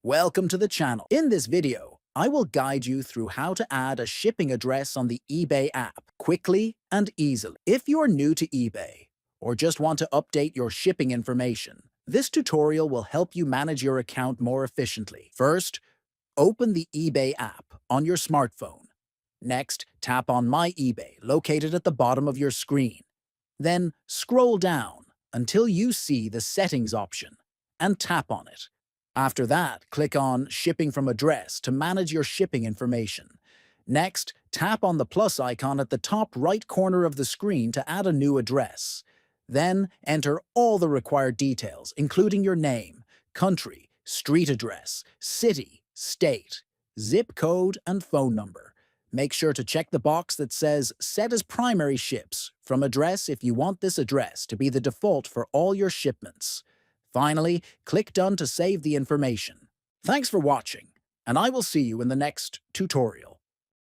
Welcome to the channel. In this video, I will guide you through how to add a shipping address on the eBay app quickly and easily. If you're new to eBay or just want to update your shipping information, this tutorial will help you manage your account more efficiently. First, open the eBay app on your smartphone. Next, tap on My eBay, located at the bottom of your screen. Then scroll down until you see the Settings option and tap on it. After that, click on Shipping from Address to manage your shipping information. Next, tap on the plus icon at the top right corner of the screen to add a new address. Then, enter all the required details, including your name, country, street address, city, state, zip code, and phone number. Make sure to check the box that says Set as Primary Ships from Address if you want this address to be the default for all your shipments. Finally, click Done to save the information. Thanks for watching, and I will see you in the next tutorial.